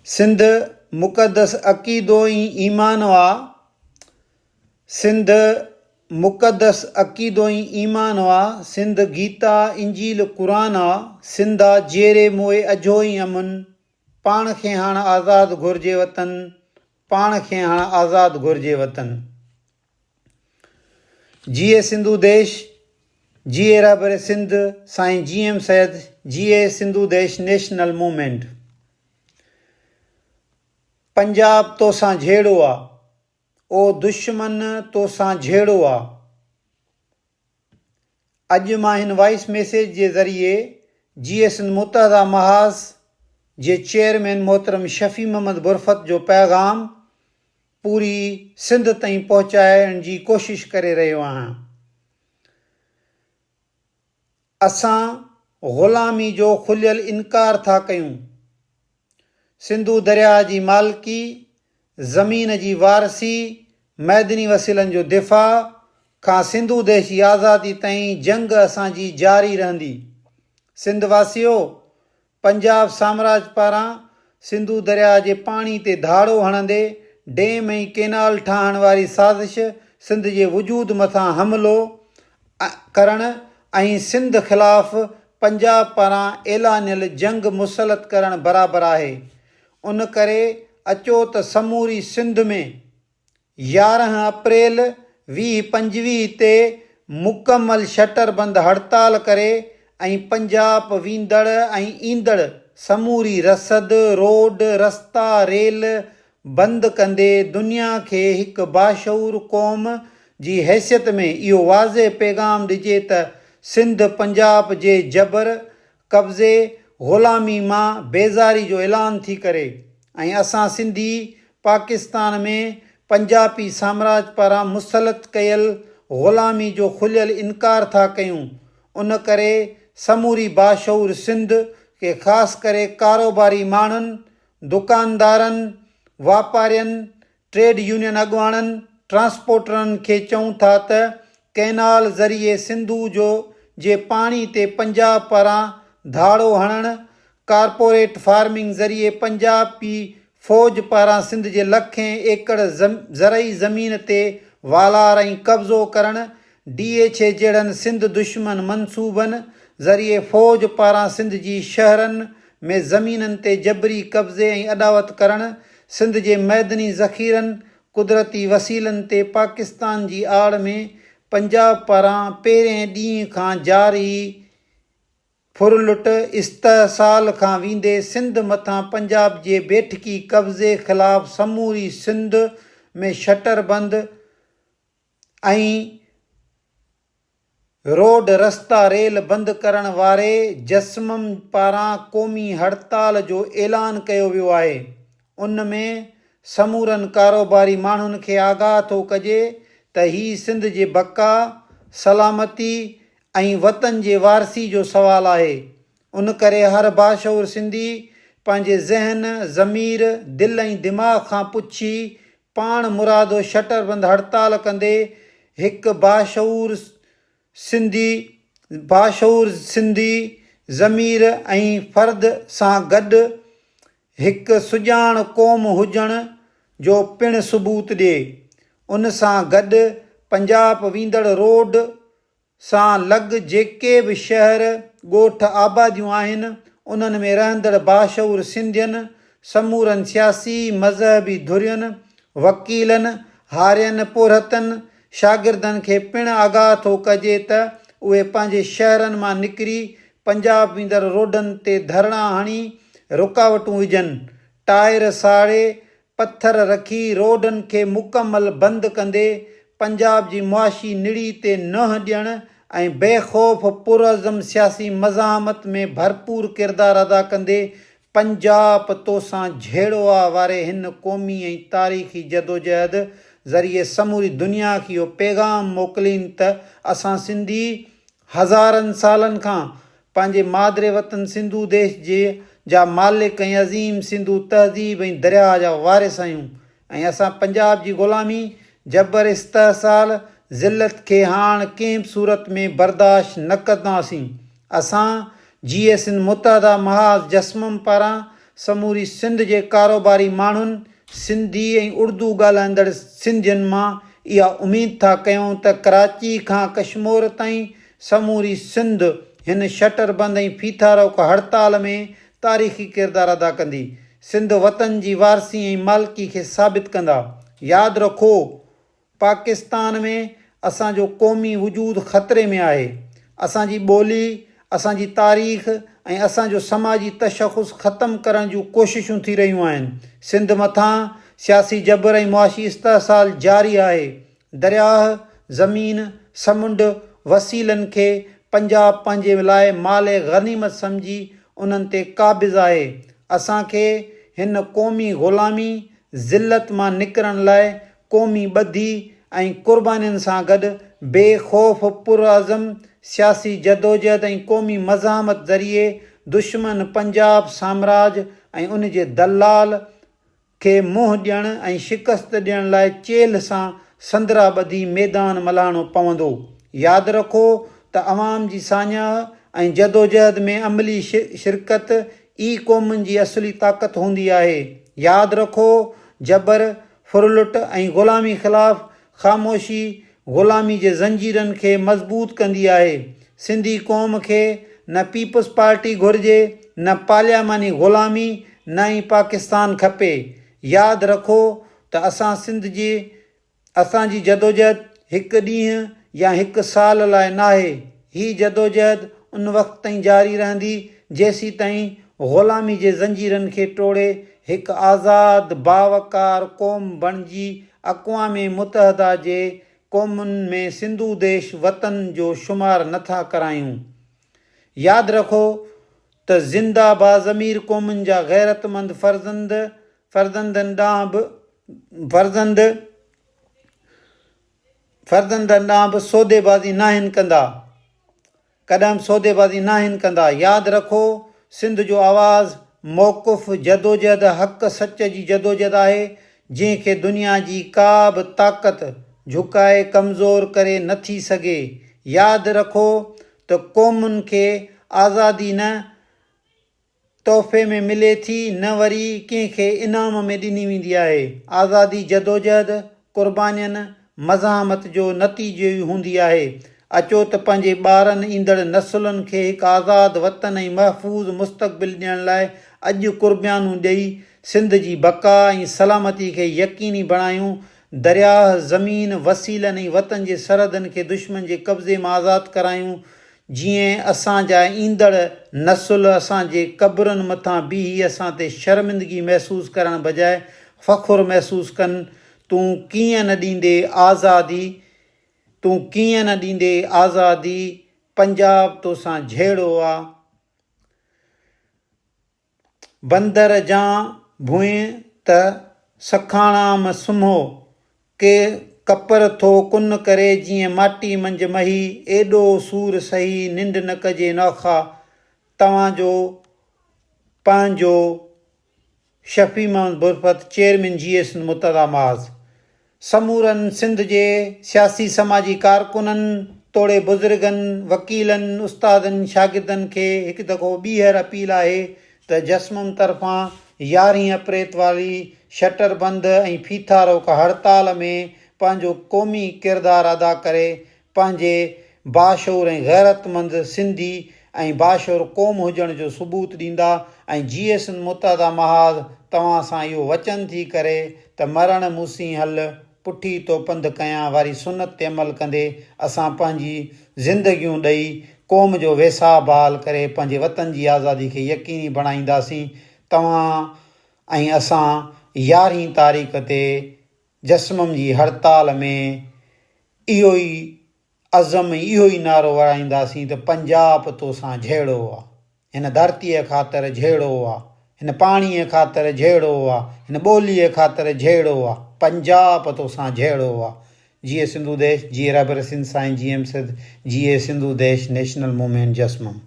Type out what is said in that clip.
सिंध मुक़दस अक़ीदो ऐं ईमान वा। सिंध मुक़दस अक़ीदो ऐं ईमान वा। सिंध गीता इंजील क़ुरान आ। सिंधा जेरे मोए अजो ई अमुन। पाण खे हाणे आज़ादु घुरिजे वतन। पाण खे हाणे आज़ादु घुरिजे वतन। जिए सिंधु देश, जिए रहबर सिंध साईं GM सैयद, जिए सिंधु देश नेशनल मूवमेंट। पंजाब तोसां झेड़ो आ, ओ दुश्मन तोसां झेड़ो आ। अॼु मां हिन वॉइस मैसेज जे ज़रिए जिए सिंध मुत्तहदा महाज़ जे चेयरमैन मोहतरम शफ़ी मोहम्मद बुरफ़त जो पैगाम पूरी सिंध ताईं पहुचाइण जी कोशिश करे रहियो आहियां। असां ग़ुलामी जो खुलियल इनकार था कयूं। सिंधु दरिया जी मालिकी, ज़मीन जी वारसी, मैदनी वसीलनि जो दिफ़ा खां सिंधु देश जी आज़ादी ताईं जंग असांजी जारी रहंदी। सिंध वासियो, पंजाब साम्राज्य पारां सिंधु दरिया जे पाणी ते धाड़ो हणंदे डैम ऐं केनाल ठाहिण वारी साज़िश सिंध जे वजूद मथां हमिलो करण ऐं सिंध ख़िलाफ़ पंजाब पारां ऐलानियल जंग मुसलत करण बराबरि आहे। उन करे अचो त समूरी सिंध में 11 अप्रैल 2025 ते मुकमल शटर बंद हड़ताल करे ऐं पंजाब वेंदड़ ऐं ईंदड़ समूरी रसद, रोड, रस्ता, रेल बंदि कंदे दुनिया खे हिकु बाशऊर क़ौम जी हैसियत में इहो वाज़े पैगाम ॾिजे त सिंध पंजाब जे जबर, कब्ज़े, ग़ुलामी मां बेज़ारी जो ऐलान थी करे ऐं असां सिंधी पाकिस्तान में पंजाबी साम्राज्य पारां मुसलत कयल ग़ुलामी जो खुलियल इनकार था कयूं। उन करे समूरी बाशऊर सिंध खे ख़ासि करे कारोबारी माण्हुनि, दुकानदारनि, वापारियुनि, ट्रेड यूनियन अॻुवाणनि, ट्रांसपोर्टरनि खे चऊं था त कैनाल ज़रिए सिंधु जे पाणी ते पंजाब पारां धाड़ो हणणु, कारपोरेट फार्मिंग ज़रिए पंजाबी फ़ौज पारां सिंध जे लखें एकड़ ज़रई ज़मीन ते वालार ऐं कब्ज़ो करणु, DHA जहिड़नि सिंध दुश्मन मनसूबनि ज़रिए फ़ौज पारां सिंध जी शहरनि में ज़मीननि ते जबरी कब्ज़े ऐं अॾावत करणु, सिंध जे मैदनी ज़ख़ीरनि, कुदरती वसीलनि ते पाकिस्तान जी आड़ में पंजाब पारां पहिरें ॾींहं खां जारी फुरलुट इस्तहसाल खां वेंदे सिंध मथां पंजाब जे बेठकी कब्ज़े ख़िलाफ़ समूरी सिंध में शटर बंद ऐं रोड, रस्ता, रेल बंदि करण वारे जस्मम पारां क़ौमी हड़ताल जो ऐलान कयो वियो आहे। उन में समूरनि कारोबारी माण्हुनि खे आगाह थो कजे त हीउ सिंध जे बका, सलामती ऐं वतन जे वारसी जो सुवालु आहे। उन करे हर बाशऊर सिंधी पंहिंजे ज़हन, ज़मीर, दिलि ऐं दिमाग़ खां पुछी पाण मुरादो शटरबंद हड़ताल कंदे हिकु बाशऊर सिंधी ज़मीर ऐं फ़र्द सां गॾु हिकु सुजाण क़ौम हुजण जो पिणु सबूत ॾिए। उन सां गॾु पंजाब वेंदड़ रोड सां लॻ जेके बि शहर, ॻोठ, आबादियूं आहिनि उन्हनि में रहंदड़ बाशऊर सिंधियुनि, समूरनि सियासी मज़हबी धुरियुनि, वकीलनि, हारियनि, पुरहतनि, शागिर्दनि खे पिणु आगाह थो कजे त उहे पंहिंजे शहरनि मां निकिरी पंजाब वेंदड़ रोडनि ते धरणा हणी रुकावटूं विझनि, टायर साड़े, पथर रखी रोडनि खे मुकमल बंदि कंदे पंजाब जी मुआशी निड़ी ते नह ॾियणु ऐं बेख़ौफ़ पुरअज़म सियासी मज़ाहमत में भरपूर किरदारु अदा कंदे पंजाब तोसां झेड़ो आ वारे हिन क़ौमी ऐं तारीख़ी जदोजहद ज़रिए समूरी दुनिया खे इहो पैगाम मोकिलीनि त असां सिंधी हज़ारनि सालनि खां पंहिंजे मादिरे वतन सिंधु देश जा मालिक ऐं अज़ीम सिंधु तहज़ीब ऐं दरिया जा वारिस आहियूं ऐं असां पंजाब जी ग़ुलामी, जबर, इस्तहसाल, ज़िलत खे हाणे कंहिं बि सूरत में बर्दाश्त न कंदासीं। असां GS सिंध मुत्तहदा महाज़ जस्मम पारां समूरी सिंध जे कारोबारी माण्हुनि सिंधी ऐं उर्दू ॻाल्हाईंदड़ सिंधियुनि मां इहा उमेद था कयूं त कराची खां कश्मीर ताईं समूरी सिंध हिन शटरबंद ऐं फीथा रोक हड़ताल में तारीख़ी किरदारु अदा कंदी। सिंध वतन जी वारसी ऐं मालिकी खे साबित कंदा। यादि रखो, पाकिस्तान में असांजो क़ौमी वजूद ख़तरे में आहे। असांजी ॿोली, असांजी तारीख़ ऐं असांजो समाजी तशख़ुस ख़तमु करण जूं कोशिशूं थी रहियूं आहिनि। सिंध मथां सियासी जबर ऐं मुआशी इस्तिहसाल जारी आहे। दरियाह, ज़मीन, समुंड, वसीलनि खे पंजाब पंहिंजे लाइ माल गनीमत सम्झी उन्हनि ते क़ाबिज़ आहे। असांखे हिन क़ौमी ग़ुलामी ज़िलत मां निकिरण लाइ क़ौमी ॿधी ऐं क़ुर्बानीनि सां गॾु बेख़ौफ़ पुरअज़म सियासी जदोजहद ऐं क़ौमी मज़ाहमत ज़रिए दुश्मन पंजाब साम्राज ऐं उन जे दलाल खे मुंहुं ॾियणु ऐं शिकस्त ॾियण लाइ चेल्ह सां संदरा ॿधी मैदान मल्हाइणो पवंदो। यादि रखो त अवाम जी साञाह ऐं जदोजहद में अमली शिरकत ई क़ौमुनि जी असली ताक़त हूंदी आहे। यादि रखो, जबर, फुरलुट ऐं ग़ुलामी ख़िलाफ़ु ख़ामोशी ग़ुलामी जे ज़ंजीरनि खे मज़बूत कंदी आहे। सिंधी क़ौम खे न पीपल्स पार्टी घुरिजे, न पार्लियामानी ग़ुलामी, न ई पाकिस्तान खपे। यादि रखो त असांजी जदोजहद हिकु ॾींहुं या हिकु साल लाइ नाहे। हीअ जदोजहद उन वक़्त ताईं जारी रहंदी जेसीं ताईं ग़ुलामी जे ज़ंजीरनि खे टोड़े हिकु आज़ाद बावकार क़ौम बणिजी अक़वाम मुतहदा जे क़ौमुनि में सिंधु देश वतन जो शुमार नथा करायूं। यादि रखो त ज़िंदा बाज़मीर क़ौमुनि जा गैरतमंद फ़र्ज़ंदनि ॾांहुं बि सौदेबाज़ी नाहिन कंदा, कॾहिं बि सौदेबाज़ी नाहिन कंदा। यादि रखो, सिंध जो आवाज़ मौक़ुफ़ जदोजहद हक़ सच जी जदोजहद आहे जंहिंखे दुनिया जी का बि ताक़त झुकाए कमज़ोर करे नथी सघे। यादि रखो त क़ौमुनि खे आज़ादी न तोहफ़े में मिले थी, न वरी कंहिंखे इनाम में ॾिनी वेंदी आहे। आज़ादी जदोजहद क़ुर्बानियुनि मज़ाहमत जो नतीजो ई हूंदी आहे। अचो त पंहिंजे ॿारनि ईंदड़ नसुलनि खे हिकु आज़ादु वतन ऐं महफ़ूज़ मुस्तक़बिल ॾियण लाइ अॼु क़ुर्बानियूं ॾेई सिंध जी बका ऐं सलामती खे यकीनी बणायूं। दरियाह, ज़मीन, वसीलनि ऐं वतन जे सरहदनि खे दुश्मन जे कब्ज़े मां आज़ादु करायूं, जीअं असांजा ईंदड़ नसुल असांजे क़बरुनि मथां बीही असां ते शर्मिंदगी महसूसु करण बजाए फ़ख़ुरु महसूसु कनि। तूं कीअं न ॾींदे आज़ादी, पंजाब तोसां झेड़ो आहे। बंदर जां भुएं त सखाणाम सुम्हो, के कपर थो कुन करे जीअं माटी मंझि मही, एॾो सूर सही निंड न कजे नौखा, तव्हांजो पंहिंजो शफ़ी मोहम्मद बुरफ़त, चेयरमैन GS मुतहदा माज़। समूरनि सिंध जे सियासी समाजी कारकुननि, तोड़े बुज़ुर्गनि, वकीलनि, उस्तादनि, शागिर्दनि खे हिकु दफ़ो ॿीहर अपील आहे त जस्मम तरफ़ां 11 अप्रैल वारी शटरबंद ऐं फीथा रोक हड़ताल में पंहिंजो क़ौमी किरदारु अदा करे पंहिंजे बाशऊर ऐं गैरतमंद सिंधी ऐं बाशऊर क़ौम हुजण जो सबूत ॾींदा। ऐं GS मुतहदा महाज़ तव्हां सां इहो वचन थी करे त मरण मूंसीं हल पुठी तो पंधु कयां वारी सुनत ते अमल कंदे असां पंहिंजी ज़िंदगियूं ॾेई क़ौम जो वेसा बहाल करे पंहिंजे वतन जी आज़ादी खे यकीनी बणाईंदासीं। तव्हां ऐं असां 11 तारीख़ ते जस्मम जी हड़ताल में इहो ई अज़म, इहो ई नारो वराईंदासीं त पंजाब तोसां झेड़ो आहे, हिन धरतीअ ख़ातिर झेड़ो आहे, हिन पाणीअ ख़ातिर झेड़ो आहे, हिन ॿोलीअ ख़ातिर झेड़ो आहे, पंजाब तोसां झेड़ो आहे। जीअं सिंधु देश, जीअं रबर सिंध साईं, GM सिंध, जीअं सिंधु देश, नेशनल मूवमेंट जस्मम।